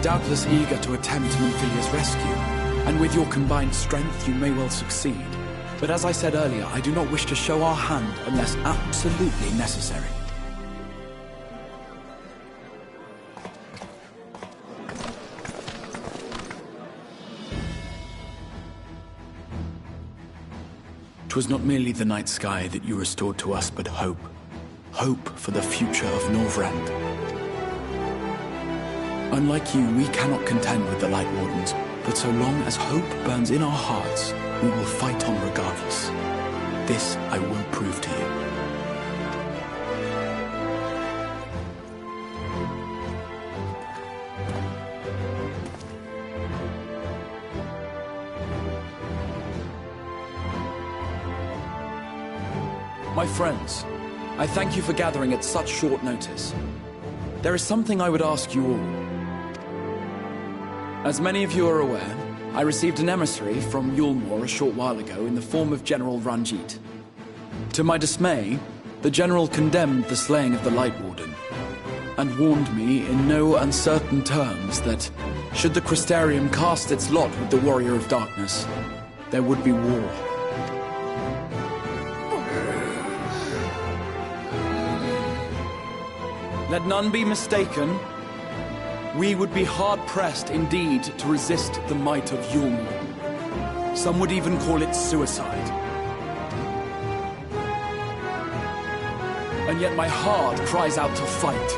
doubtless eager to attempt Monfilia's rescue, and with your combined strength you may well succeed. But as I said earlier, I do not wish to show our hand unless absolutely necessary. Twas not merely the night sky that you restored to us, but hope. Hope for the future of Norvrand. Unlike you, we cannot contend with the Light Wardens, but so long as hope burns in our hearts, we will fight on regardless. This I will prove to you. My friends, I thank you for gathering at such short notice. There is something I would ask you all. As many of you are aware, I received an emissary from Yulmore a short while ago in the form of General Ranjit. To my dismay, the General condemned the slaying of the Light Warden, and warned me in no uncertain terms that, should the Crystarium cast its lot with the Warrior of Darkness, there would be war. Let none be mistaken. We would be hard-pressed indeed to resist the might of Yulmore. Some would even call it suicide. And yet my heart cries out to fight.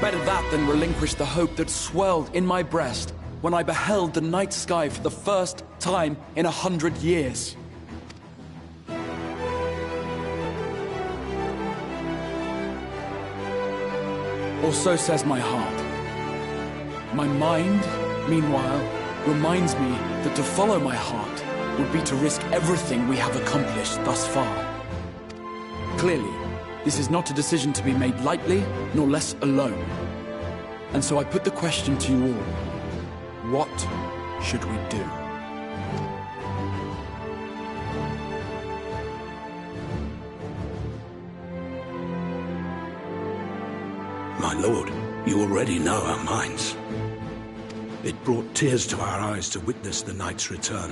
Better that than relinquish the hope that swelled in my breast when I beheld the night sky for the first time in 100 years. Or so says my heart. My mind, meanwhile, reminds me that to follow my heart would be to risk everything we have accomplished thus far. Clearly, this is not a decision to be made lightly, nor less alone. And so I put the question to you all. What should we do? My lord, you already know our minds. It brought tears to our eyes to witness the knight's return.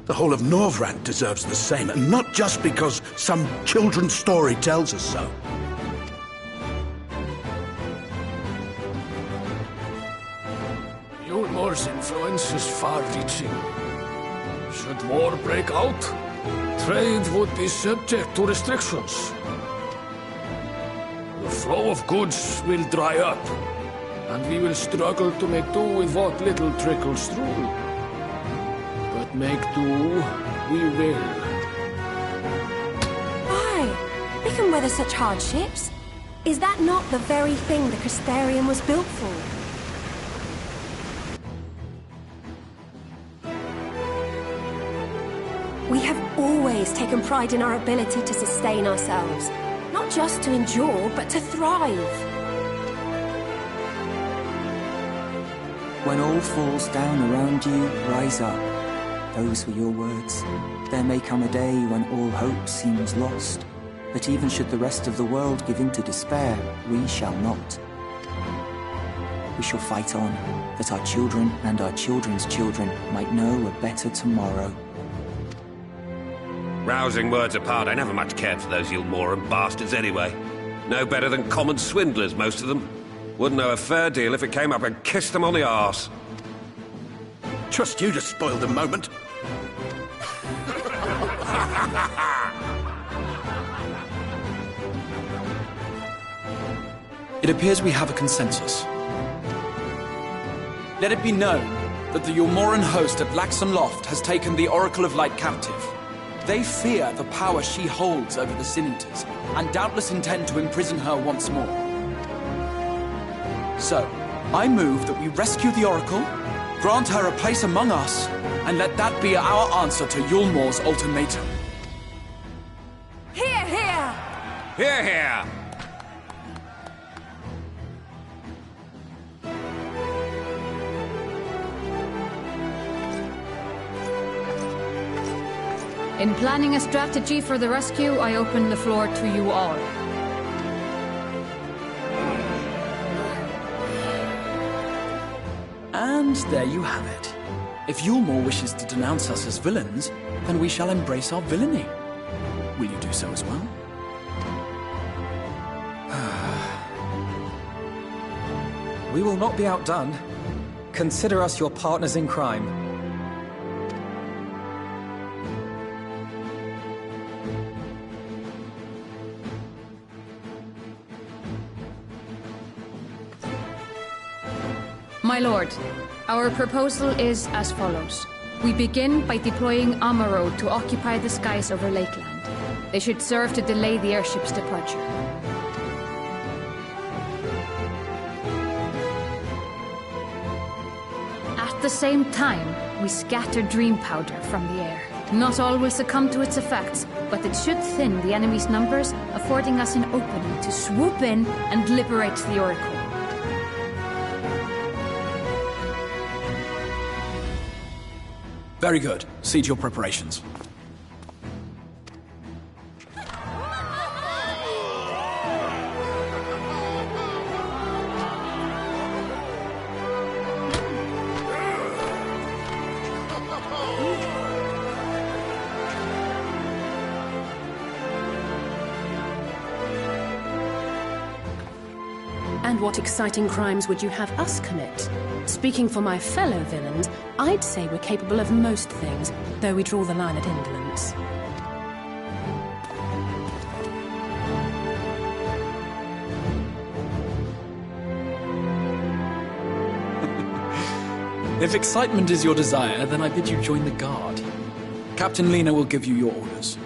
The whole of Norvrand deserves the same, and not just because some children's story tells us so. Yulmore's influence is far-reaching. Should war break out, trade would be subject to restrictions. The flow of goods will dry up, and we will struggle to make do with what little trickles through. But make do, we will. Why? We can weather such hardships. Is that not the very thing the Crystarium was built for? We have always taken pride in our ability to sustain ourselves. Not just to endure, but to thrive. When all falls down around you, rise up. Those were your words. There may come a day when all hope seems lost. But even should the rest of the world give in to despair, we shall not. We shall fight on, that our children and our children's children might know a better tomorrow. Rousing words apart, I never much cared for those Yulmoran bastards anyway. No better than common swindlers, most of them. Wouldn't know a fair deal if it came up and kissed them on the arse. Trust you to spoil the moment. It appears we have a consensus. Let it be known that the Yulmoran host at Laxon Loft has taken the Oracle of Light captive. They fear the power she holds over the Sin Eaters, and doubtless intend to imprison her once more. So, I move that we rescue the Oracle, grant her a place among us, and let that be our answer to Yulmore's ultimatum. Hear, hear! Hear, hear! In planning a strategy for the rescue, I open the floor to you all. And there you have it. If Yulmore wishes to denounce us as villains, then we shall embrace our villainy. Will you do so as well? We will not be outdone. Consider us your partners in crime. My lord, our proposal is as follows. We begin by deploying Amaro to occupy the skies over Lakeland. They should serve to delay the airship's departure. At the same time, we scatter dream powder from the air. Not all will succumb to its effects, but it should thin the enemy's numbers, affording us an opening to swoop in and liberate the Oracle. Very good. See to your preparations. And what exciting crimes would you have us commit? Speaking for my fellow villains, I'd say we're capable of most things, though we draw the line at indolence. If excitement is your desire, then I bid you join the guard. Captain Lena will give you your orders.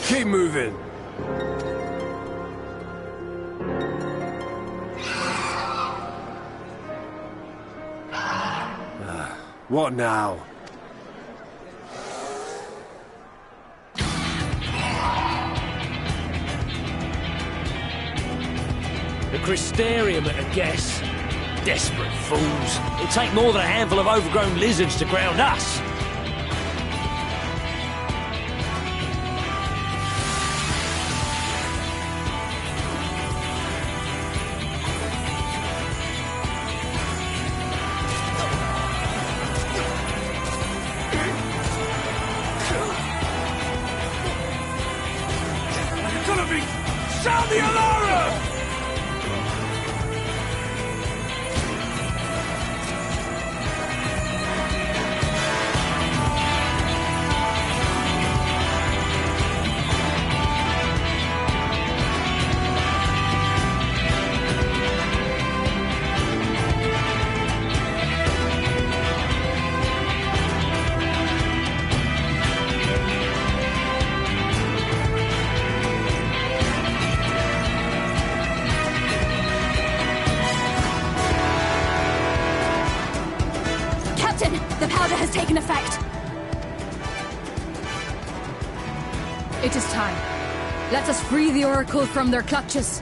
Keep moving. What now? The Crystarium at a guess. Desperate fools. It'll take more than a handful of overgrown lizards to ground us. the alarm! The powder has taken effect. It is time. Let us free the Oracle from their clutches.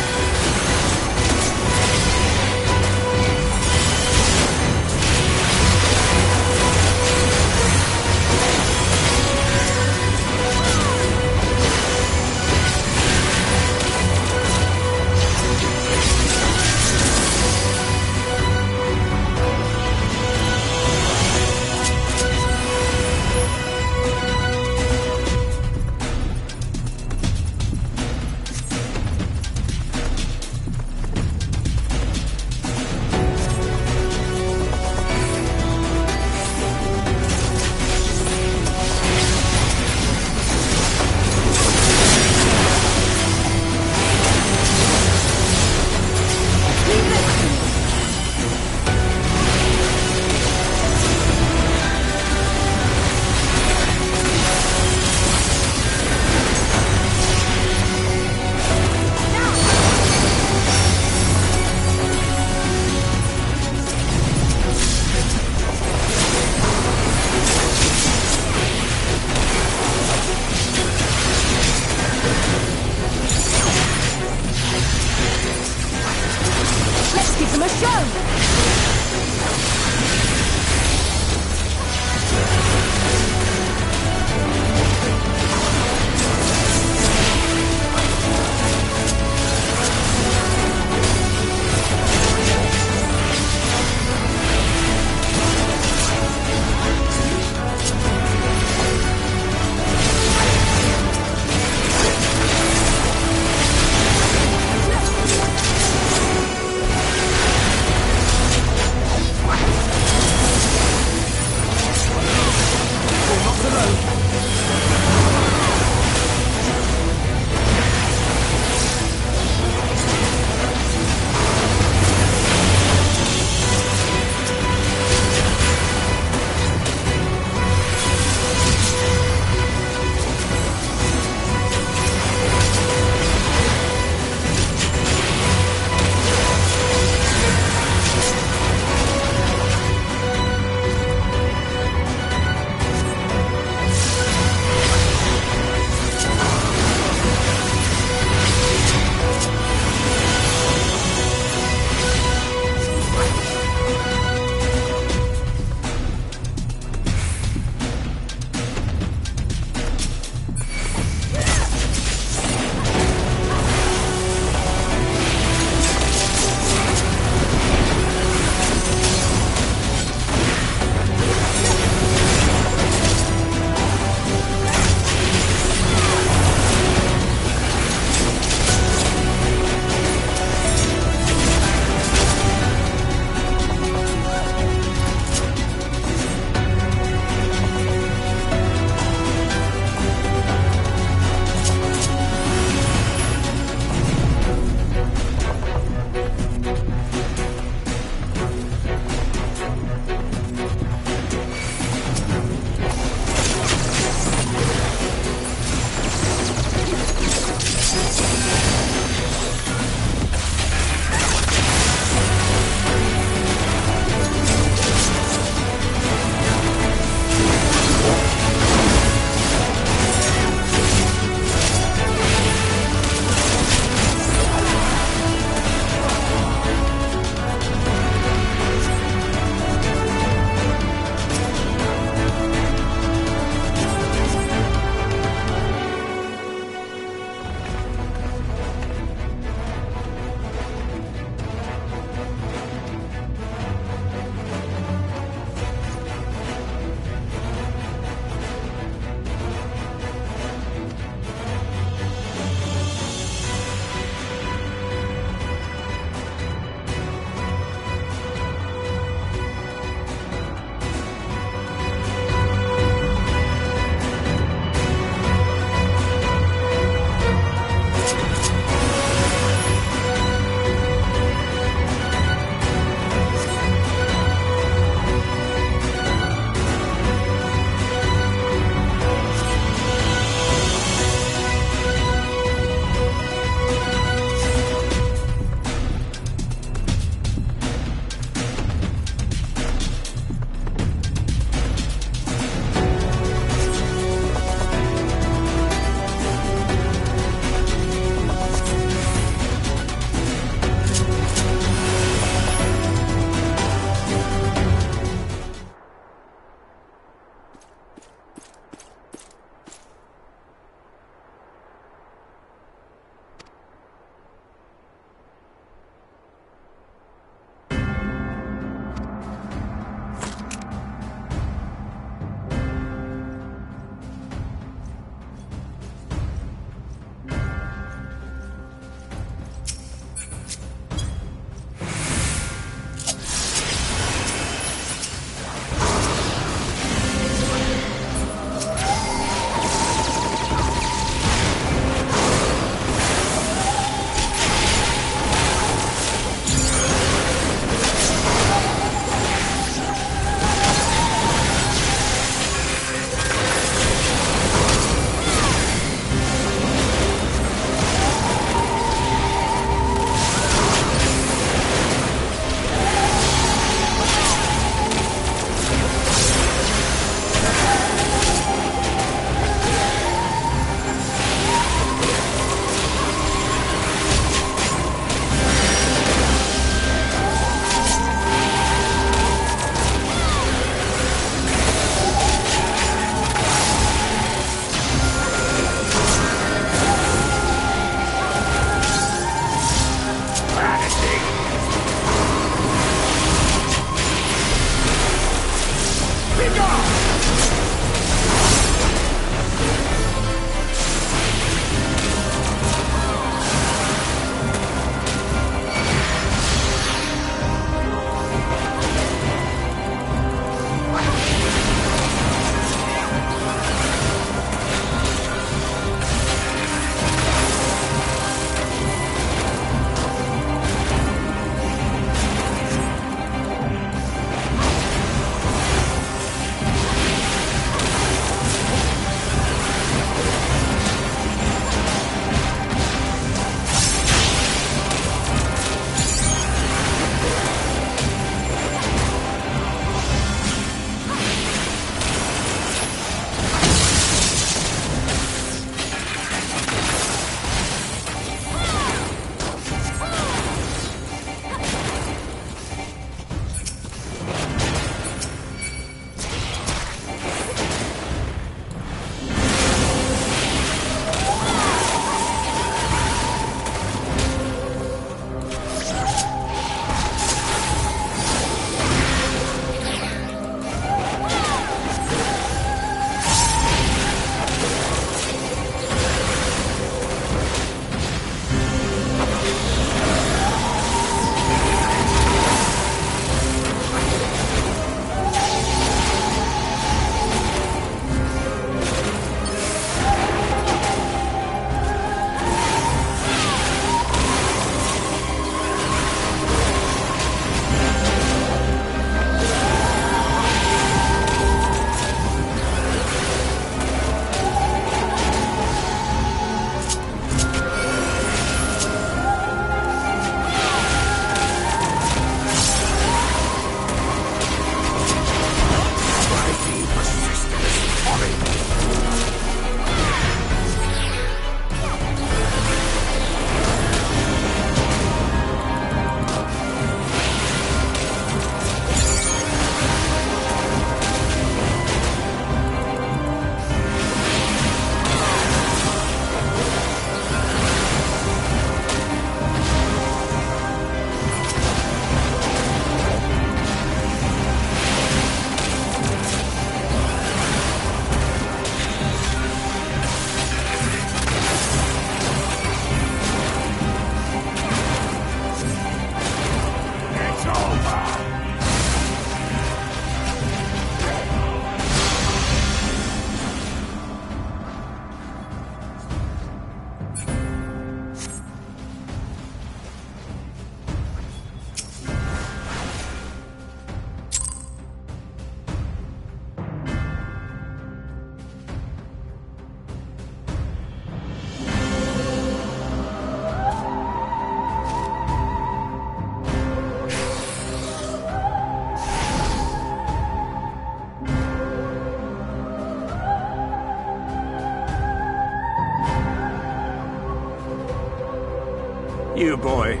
You, boy.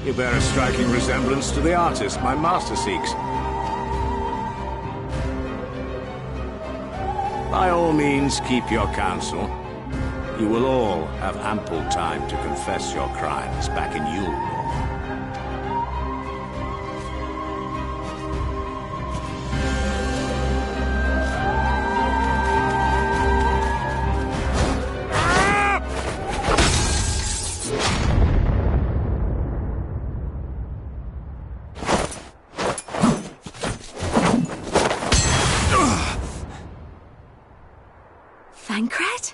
You bear a striking resemblance to the artist my master seeks. By all means, keep your counsel. You will all have ample time to confess your crimes back in Yule. Thancred?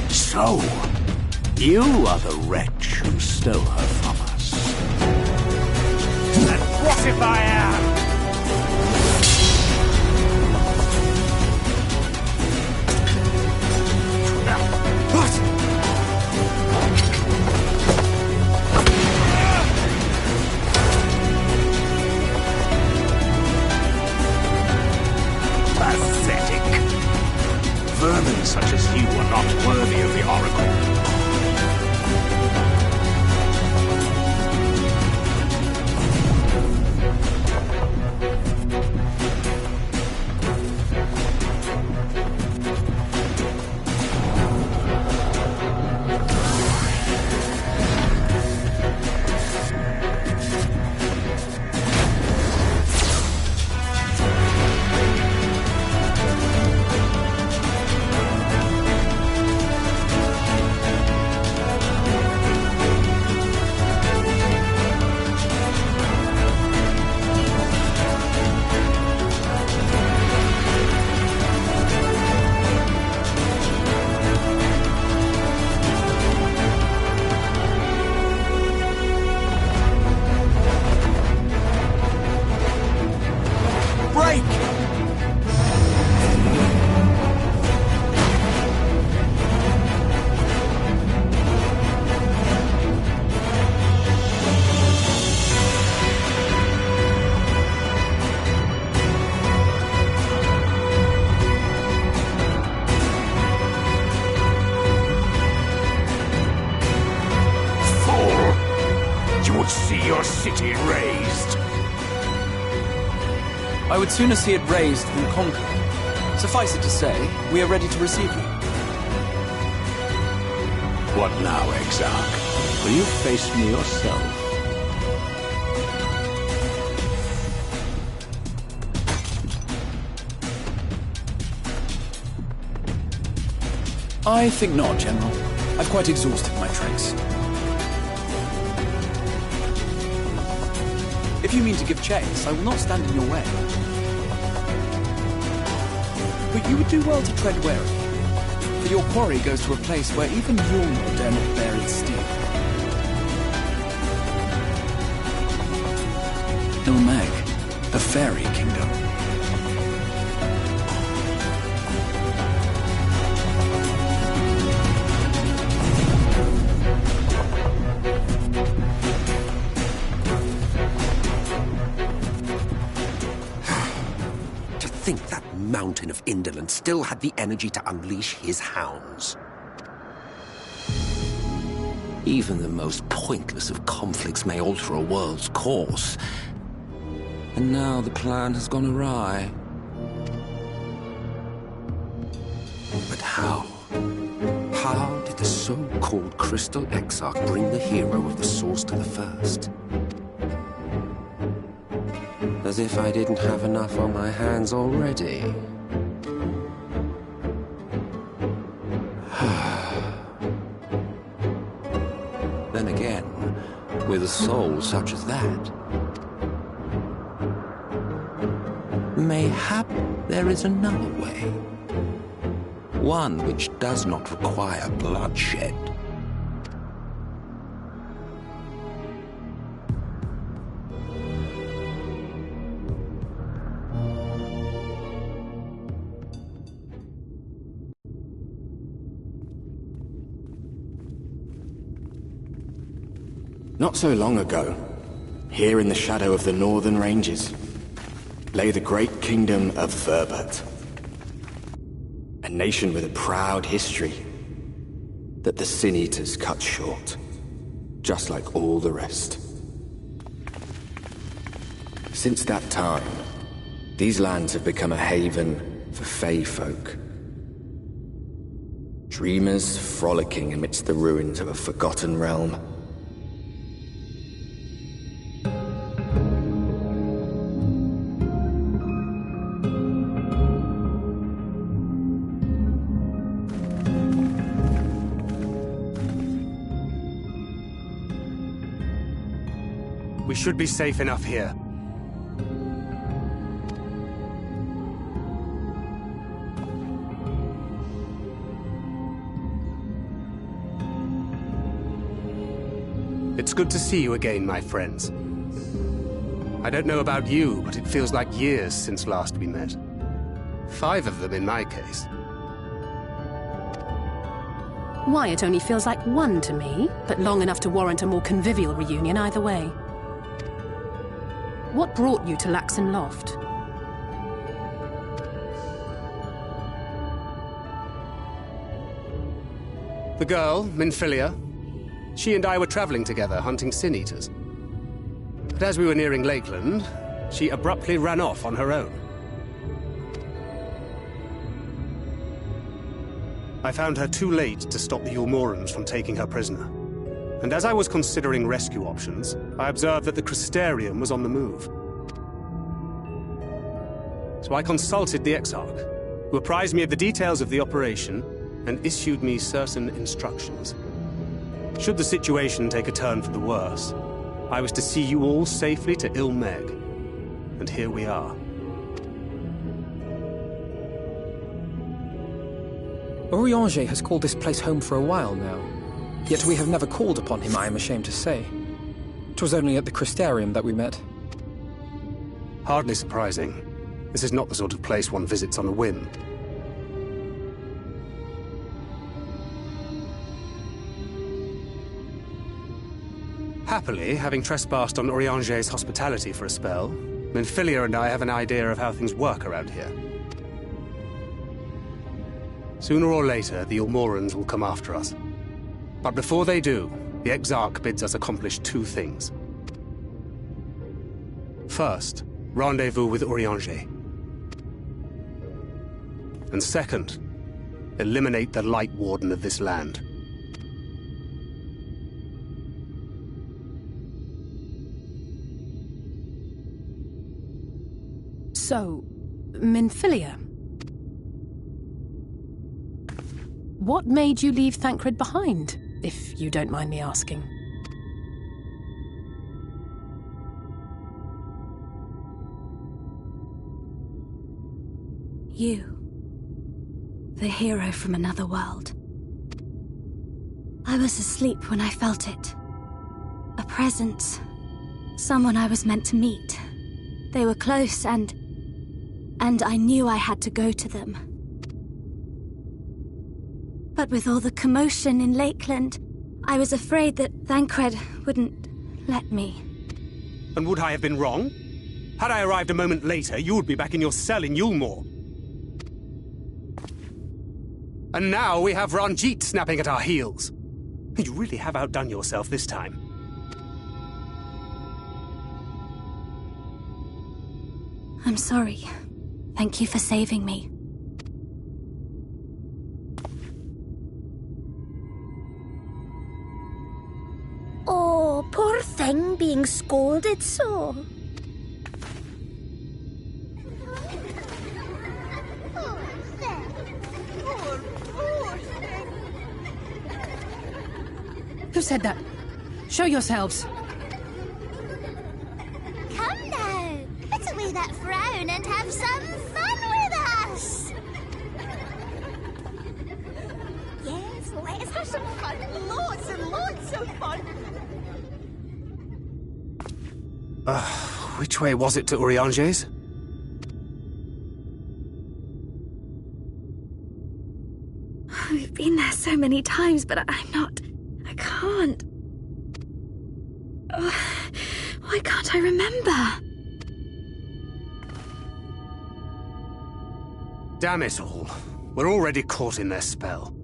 So, you are the wretch who stole her from us. And what if I am? Vermin such as you are not worthy of the Oracle. I would sooner see it razed than conquered. Suffice it to say, we are ready to receive you. What now, Exarch? Will you face me yourself? I think not, General. I've quite exhausted my tricks. If you mean to give chase, I will not stand in your way. But you would do well to tread warily, for your quarry goes to a place where even Yulnor dare not bear its steel. Ilmeg, the fairy kingdom. Mountain of indolence still had the energy to unleash his hounds. Even the most pointless of conflicts may alter a world's course. And now the plan has gone awry. But how? How did the so-called Crystal Exarch bring the hero of the Source to the First? As if I didn't have enough on my hands already. Then again, with a soul such as that, mayhap there is another way. One which does not require bloodshed. Not so long ago, here in the shadow of the northern ranges, lay the great kingdom of Verbert. A nation with a proud history that the Sin Eaters cut short, just like all the rest. Since that time, these lands have become a haven for Fey folk. Dreamers frolicking amidst the ruins of a forgotten realm. We should be safe enough here. It's good to see you again, my friends. I don't know about you, but it feels like years since last we met. 5 of them in my case. Why, it only feels like 1 to me, but long enough to warrant a more convivial reunion either way. What brought you to Laxon Loft? The girl, Minfilia, she and I were traveling together, hunting Sin Eaters. But as we were nearing Lakeland, she abruptly ran off on her own. I found her too late to stop the Ulmorans from taking her prisoner. And as I was considering rescue options, I observed that the Crystarium was on the move. So I consulted the Exarch, who apprised me of the details of the operation and issued me certain instructions. Should the situation take a turn for the worse, I was to see you all safely to Ilmeg. And here we are. Urianger has called this place home for a while now. Yet we have never called upon him, I am ashamed to say. 'Twas only at the Crystarium that we met. Hardly surprising. This is not the sort of place one visits on a whim. Happily, having trespassed on Urianger's hospitality for a spell, Minfilia and I have an idea of how things work around here. Sooner or later, the Ulmorans will come after us. But before they do, the Exarch bids us accomplish 2 things. First, rendezvous with Urianger. And second, eliminate the Light Warden of this land. So, Minfilia. What made you leave Thancred behind, if you don't mind me asking? You. The hero from another world. I was asleep when I felt it. A presence. Someone I was meant to meet. They were close and I knew I had to go to them. But with all the commotion in Lakeland, I was afraid that Thancred wouldn't let me. And would I have been wrong? Had I arrived a moment later, you would be back in your cell in Yulmore. And now we have Ranjit snapping at our heels. You really have outdone yourself this time. I'm sorry. Thank you for saving me. Oh, poor thing being scolded so. Who said that? Show yourselves. Come now, put away that frown and have some fun with us. Yes, let's have some fun. Lots and lots of fun. Which way was it to Urianger's? We've been there so many times, but I can't. Why can't I remember? Damn it all. We're already caught in their spell.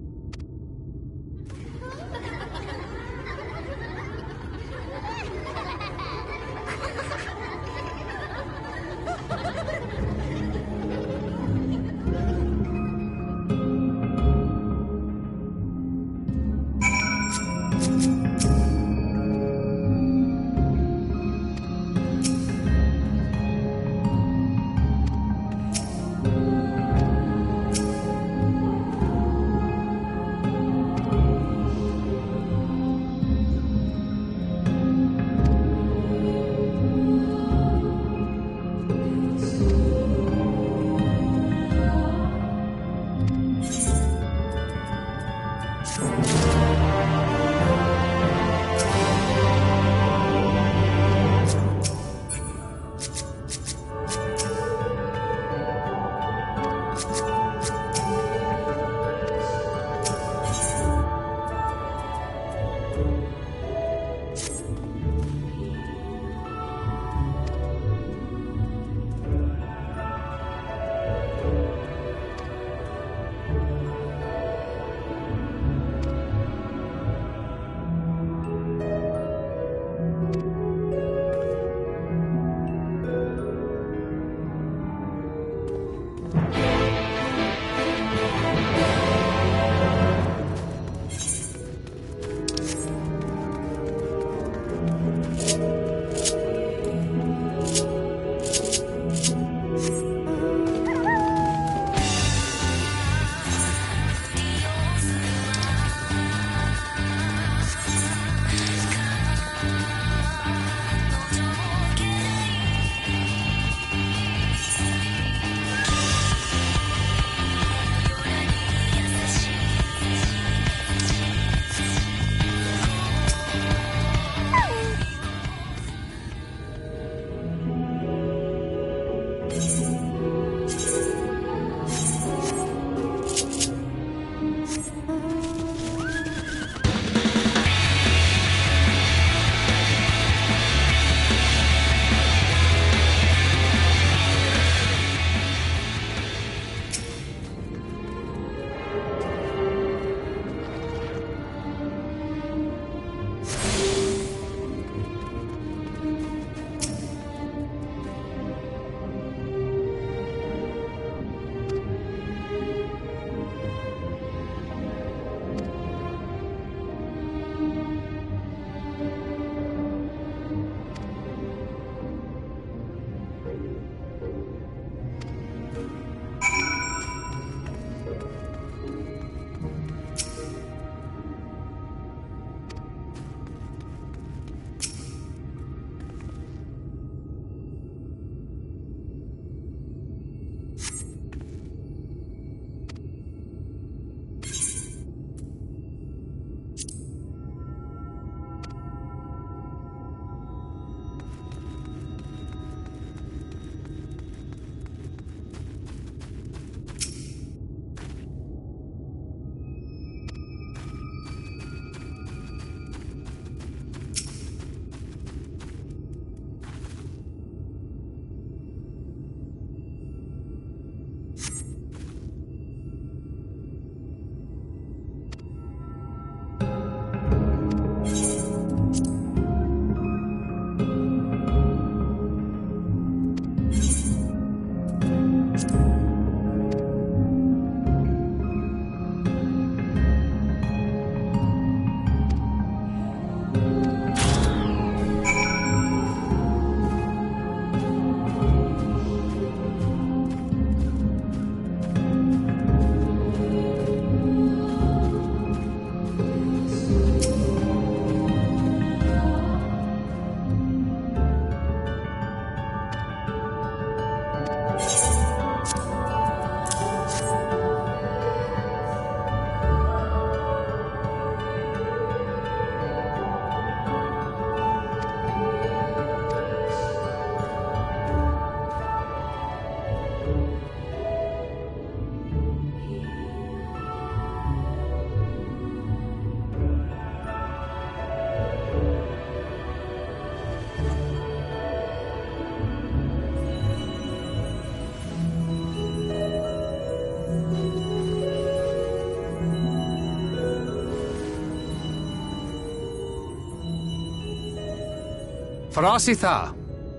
Farasitha,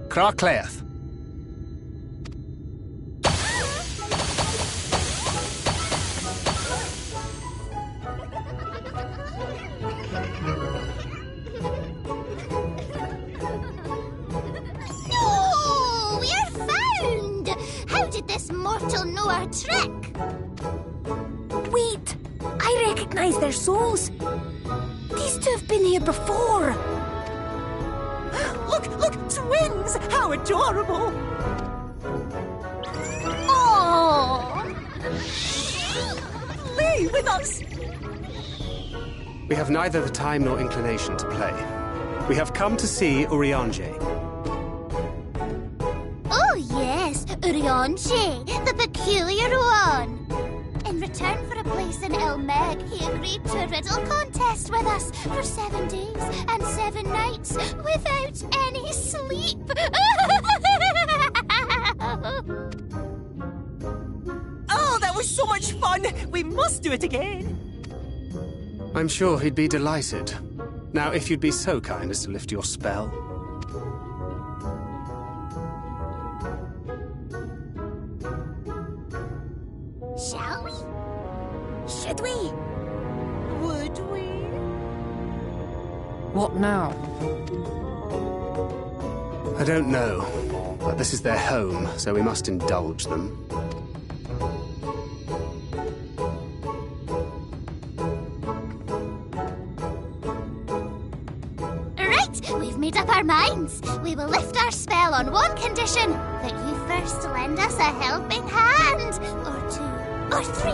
Krakleath. No! We're found! How did this mortal know our trick? Wait! I recognize their souls. These two have been here before. Look! Twins! How adorable! Oh! Flee with us! We have neither the time nor inclination to play. We have come to see Urianger. Oh yes, Urianger, the peculiar one. In return for a place in Elmeg, he agreed to a riddle contest with us for 7 days and 7 nights without any sleep. Oh, that was so much fun! We must do it again! I'm sure he'd be delighted. Now, if you'd be so kind as to lift your spell. Shall we? Should we? Would we? What now? I don't know, but this is their home, so we must indulge them. Right, we've made up our minds. We will lift our spell on one condition, that you first lend us a helping hand, or 2, or 3.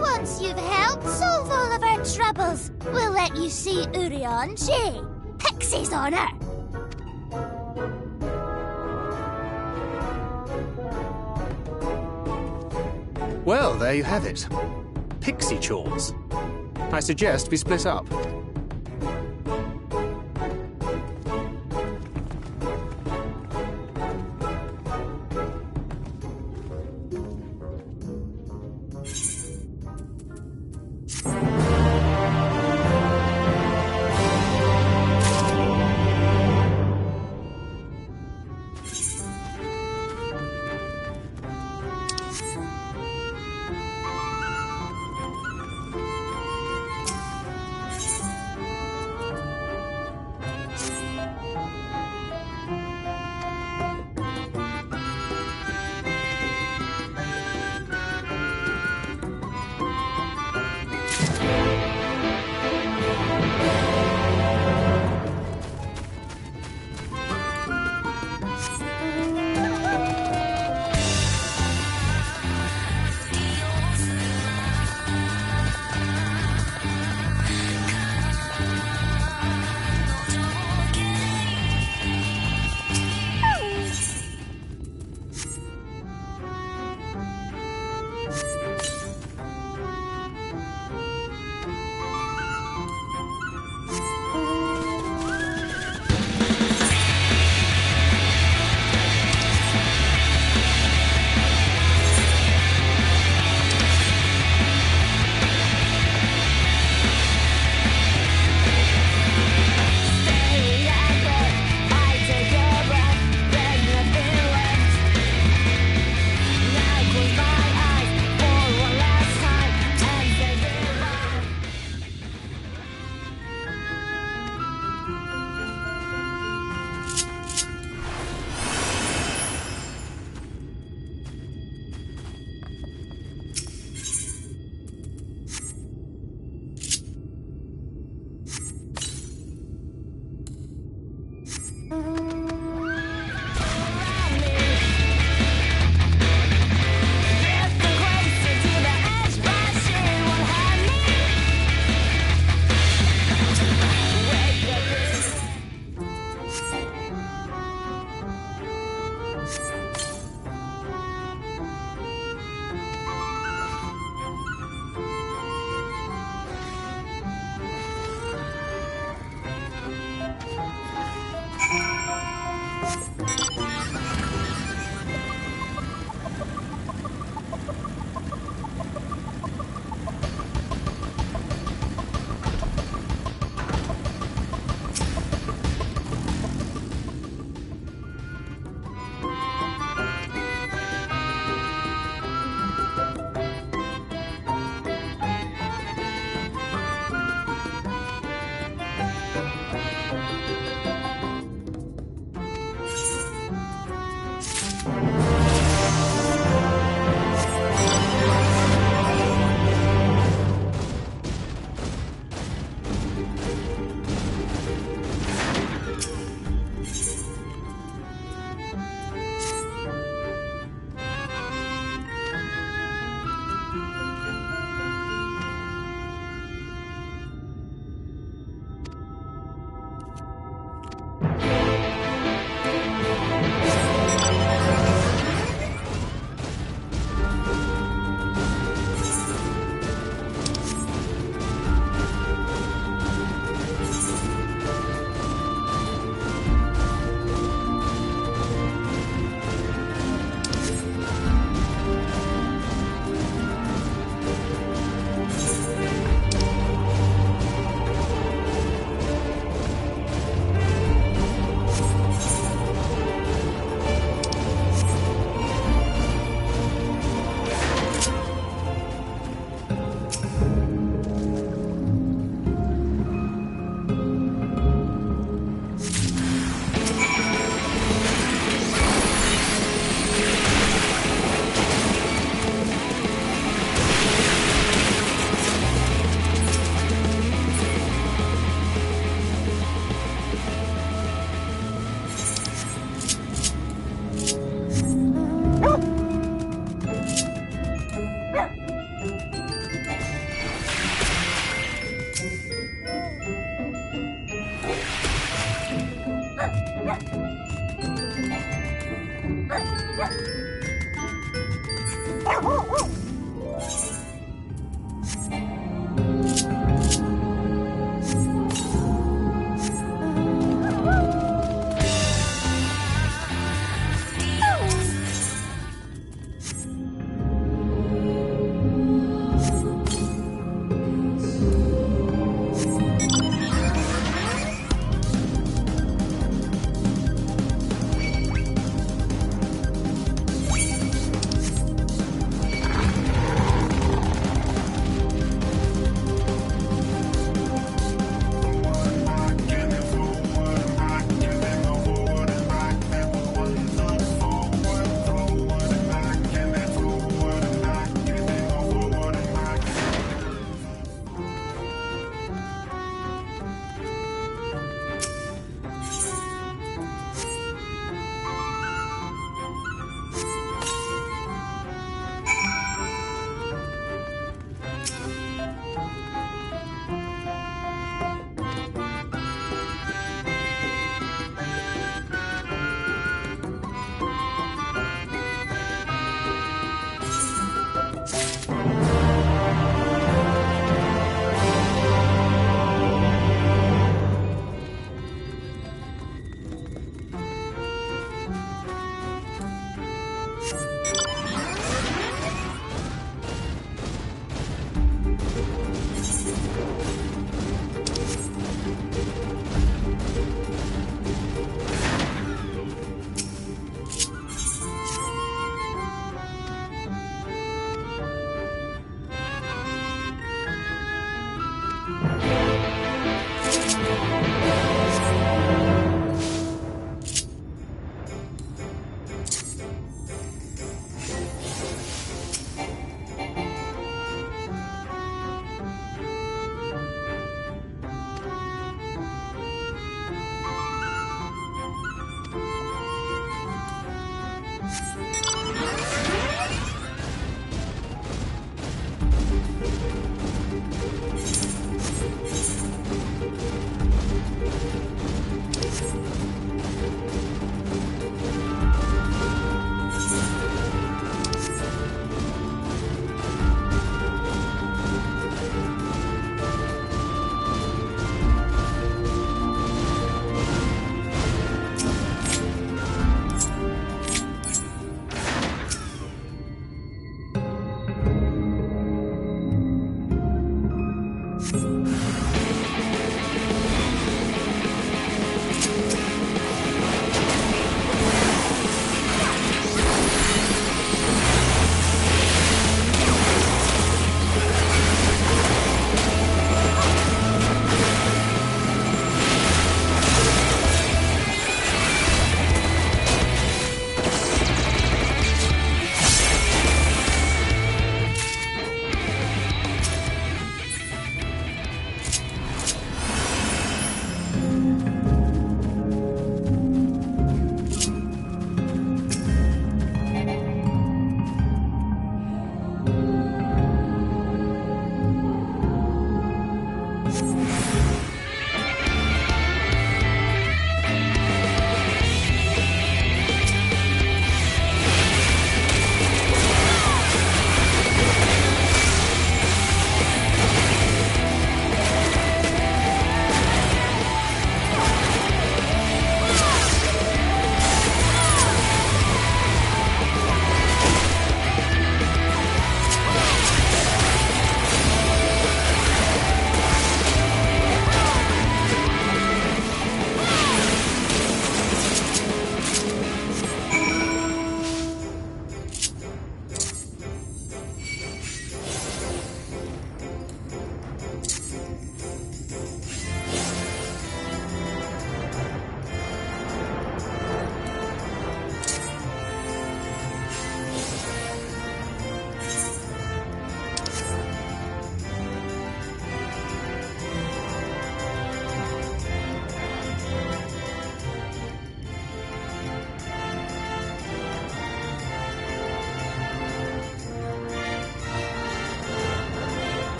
Once you've helped solve all of our troubles, we'll let you see Urianger. Pixie's honor. Well, there you have it. Pixie chores. I suggest we split up.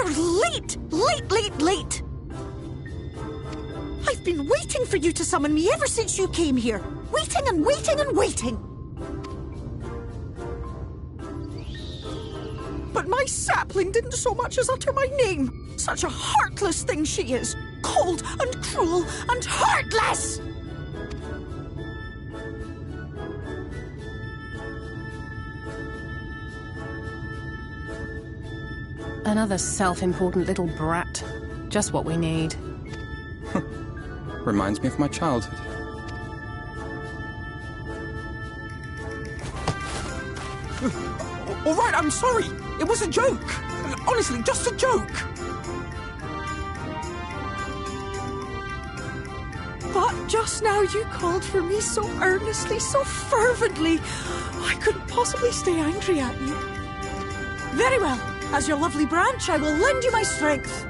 You're late! Late! I've been waiting for you to summon me ever since you came here. Waiting and waiting and waiting. But my sapling didn't so much as utter my name. Such a heartless thing she is. Cold and cruel and heartless! Another self-important little brat. Just what we need. Reminds me of my childhood. All right, I'm sorry. It was a joke. Honestly, just a joke. But just now you called for me so earnestly, so fervently. I couldn't possibly stay angry at you. Very well. As your lovely branch, I will lend you my strength.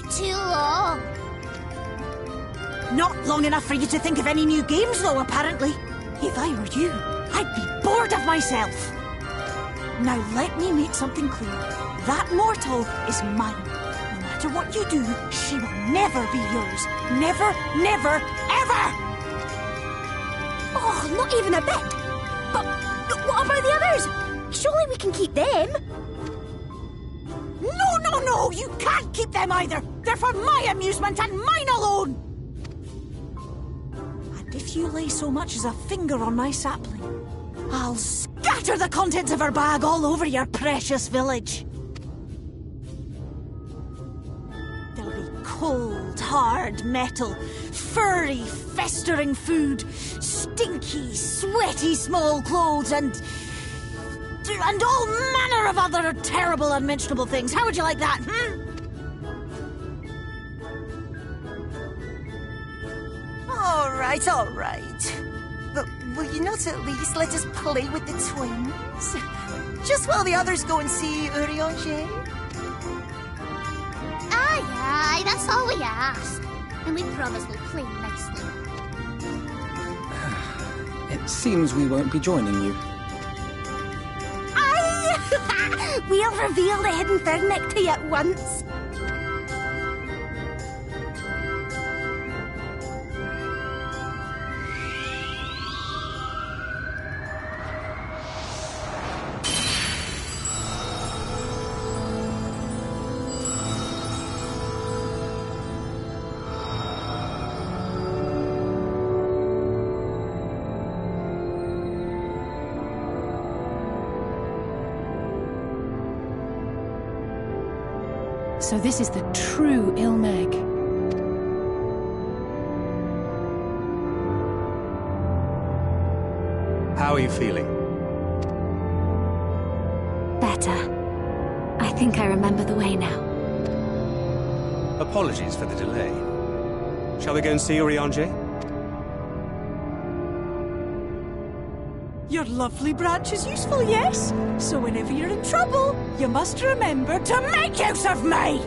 Too long. Not long enough for you to think of any new games, though, apparently. If I were you, I'd be bored of myself. Now let me make something clear. That mortal is mine. No matter what you do, she will never be yours. Never, never, ever! Oh, not even a bit. But what about the others? Surely we can keep them. No, you can't keep them either. They're for my amusement and mine alone. And if you lay so much as a finger on my sapling, I'll scatter the contents of her bag all over your precious village. There'll be cold, hard metal, furry, festering food, stinky, sweaty small clothes, and all manner of other terrible, unmentionable things. How would you like that, All right. But will you not at least let us play with the twins? Just while the others go and see Urianger? Aye, that's all we ask. And we promise we'll play nicely. It seems we won't be joining you. We'll reveal the hidden thing to you at once. So this is the true Ilmeg. How are you feeling? Better. I think I remember the way now. Apologies for the delay. Shall we go and see Urianger? Your lovely branch is useful, yes? So whenever you're in trouble, you must remember to make use of me!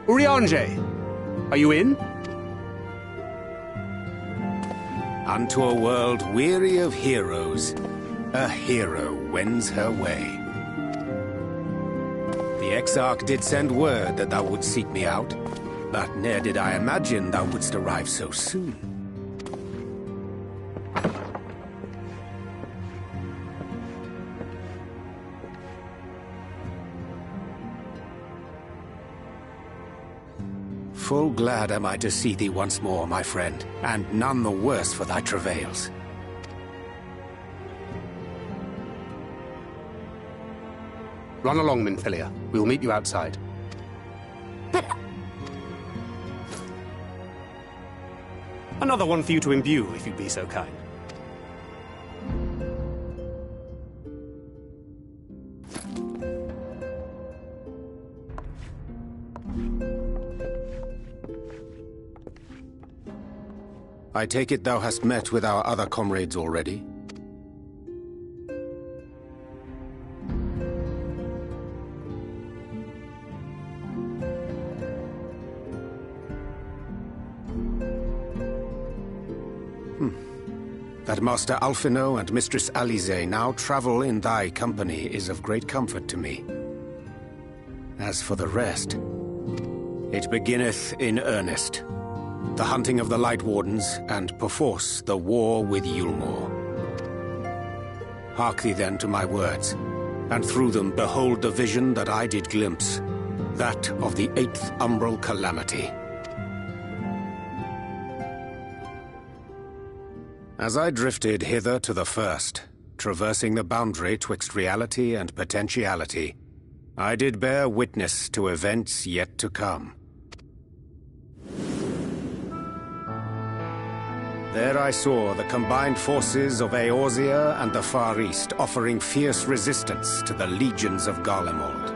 Urianger, are you in? Unto a world weary of heroes, a hero wends her way. The Exarch did send word that thou wouldst seek me out, but ne'er did I imagine thou wouldst arrive so soon. Full glad am I to see thee once more, my friend, and none the worse for thy travails. Run along, Minfilia. We'll meet you outside. But... Another one for you to imbue, if you'd be so kind. I take it thou hast met with our other comrades already? That Master Alphino and Mistress Alize now travel in thy company is of great comfort to me. As for the rest, it beginneth in earnest. The hunting of the Light Wardens, and perforce the war with Yulmore. Hark thee then to my words, and through them behold the vision that I did glimpse, that of the 8th Umbral Calamity. As I drifted hither to the first, traversing the boundary twixt reality and potentiality, I did bear witness to events yet to come. There I saw the combined forces of Eorzea and the Far East offering fierce resistance to the legions of Garlemald.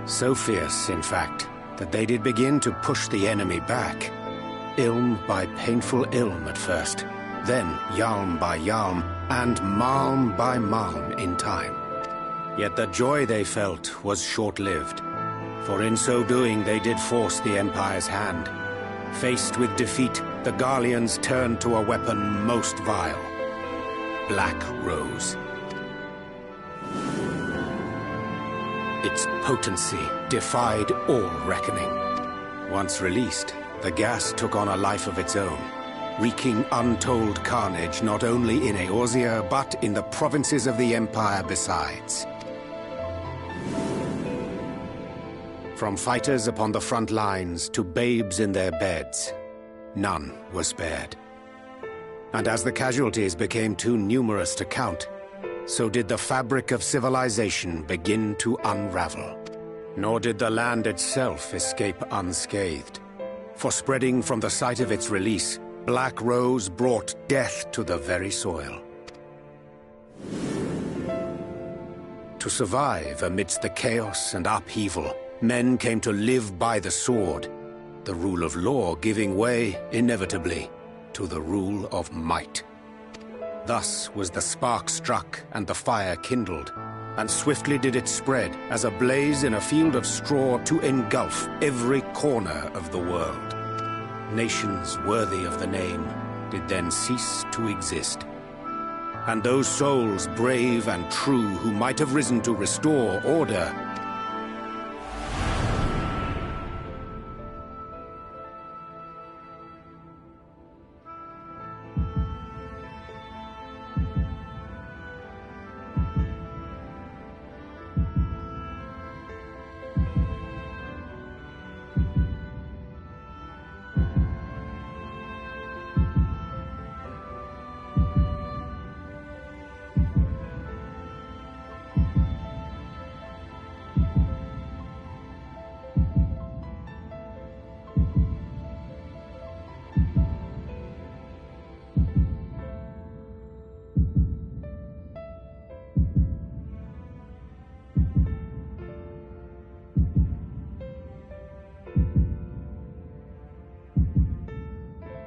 So fierce, in fact, that they did begin to push the enemy back. Ilm by painful ilm at first, then Yalm by Yalm, and Malm by Malm in time. Yet the joy they felt was short-lived, for in so doing they did force the Empire's hand. Faced with defeat, the Garleans turned to a weapon most vile: Black Rose. Its potency defied all reckoning. Once released, the gas took on a life of its own, wreaking untold carnage not only in Eorzea, but in the provinces of the Empire besides. From fighters upon the front lines to babes in their beds, none were spared. And as the casualties became too numerous to count, so did the fabric of civilization begin to unravel. Nor did the land itself escape unscathed. For spreading from the site of its release, Black Rose brought death to the very soil. To survive amidst the chaos and upheaval, men came to live by the sword, the rule of law giving way, inevitably, to the rule of might. Thus was the spark struck and the fire kindled, and swiftly did it spread as a blaze in a field of straw to engulf every corner of the world. Nations worthy of the name did then cease to exist. And those souls brave and true who might have risen to restore order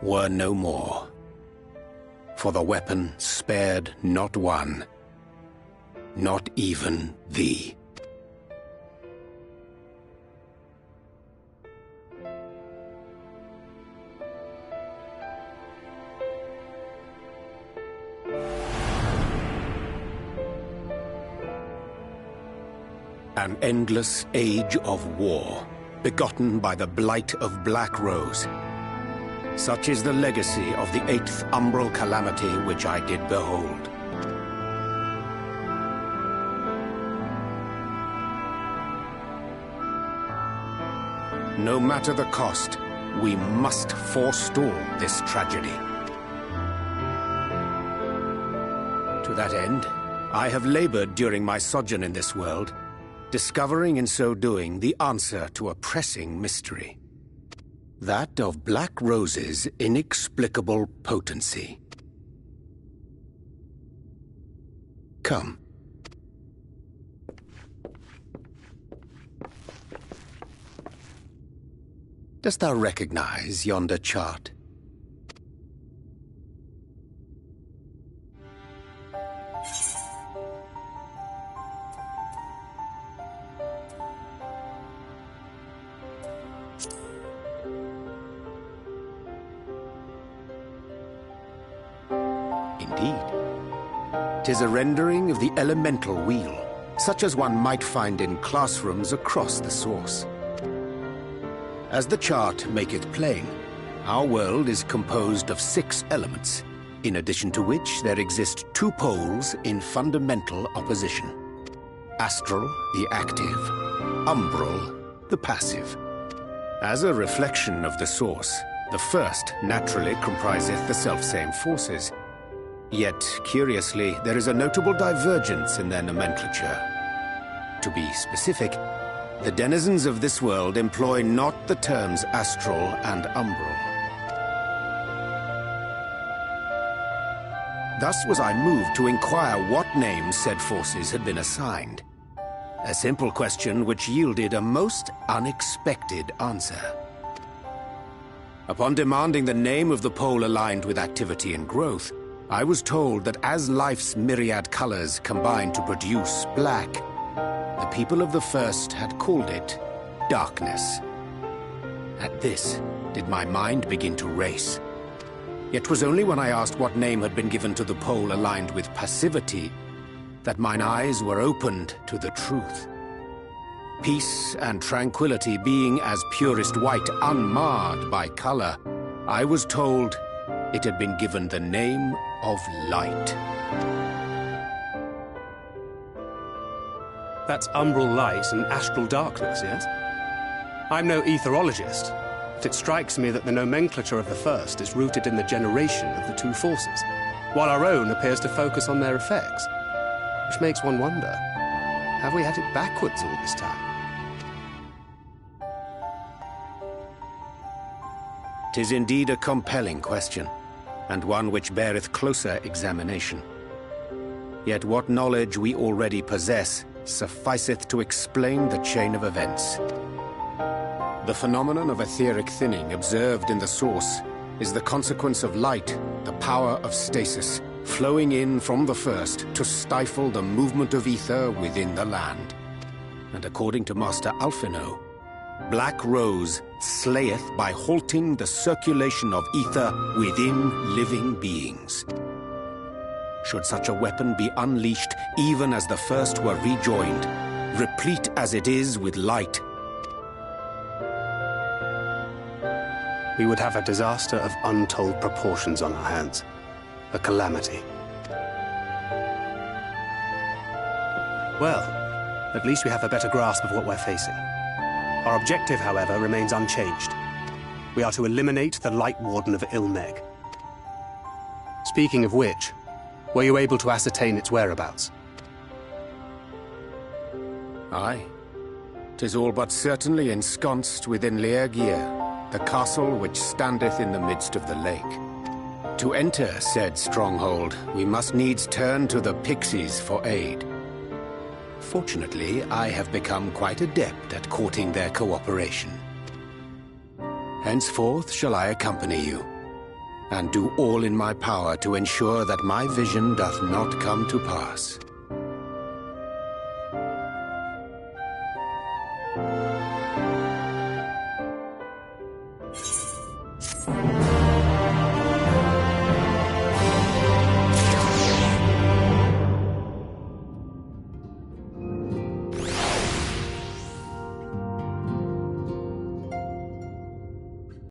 were no more. For the weapon spared not one, not even thee. An endless age of war, begotten by the blight of Black Rose. Such is the legacy of the 8th umbral calamity which I did behold. No matter the cost, we must forestall this tragedy. To that end, I have labored during my sojourn in this world, discovering in so doing the answer to a pressing mystery. That of Black Rose's inexplicable potency. Come. Dost thou recognize yonder chart? Indeed. 'Tis a rendering of the elemental wheel, such as one might find in classrooms across the source. As the chart maketh plain, our world is composed of 6 elements, in addition to which there exist 2 poles in fundamental opposition. Astral, the active; umbral, the passive. As a reflection of the source, the first naturally compriseth the selfsame forces. Yet, curiously, there is a notable divergence in their nomenclature. To be specific, the denizens of this world employ not the terms astral and umbral. Thus was I moved to inquire what names said forces had been assigned. A simple question which yielded a most unexpected answer. Upon demanding the name of the pole aligned with activity and growth, I was told that as life's myriad colors combine to produce black, the people of the first had called it darkness. At this, did my mind begin to race. Yet 'twas only when I asked what name had been given to the pole aligned with passivity that mine eyes were opened to the truth. Peace and tranquility being as purest white, unmarred by color, I was told it had been given the name of light. That's umbral light and astral darkness, yes? I'm no etherologist, but it strikes me that the nomenclature of the first is rooted in the generation of the 2 forces, while our own appears to focus on their effects. Which makes one wonder, have we had it backwards all this time? 'Tis indeed a compelling question, and one which beareth closer examination. Yet what knowledge we already possess sufficeth to explain the chain of events. The phenomenon of etheric thinning observed in the source is the consequence of light, the power of stasis, flowing in from the first to stifle the movement of ether within the land. And according to Master Alphino, Black Rose slayeth by halting the circulation of ether within living beings. Should such a weapon be unleashed even as the first were rejoined, replete as it is with light, we would have a disaster of untold proportions on our hands. A calamity. Well, at least we have a better grasp of what we're facing. Our objective, however, remains unchanged. We are to eliminate the Light Warden of Ilmeg. Speaking of which, were you able to ascertain its whereabouts? Aye. 'Tis all but certainly ensconced within Leergear, the castle which standeth in the midst of the lake. To enter said stronghold, we must needs turn to the pixies for aid. Fortunately, I have become quite adept at courting their cooperation. Henceforth shall I accompany you, and do all in my power to ensure that my vision doth not come to pass.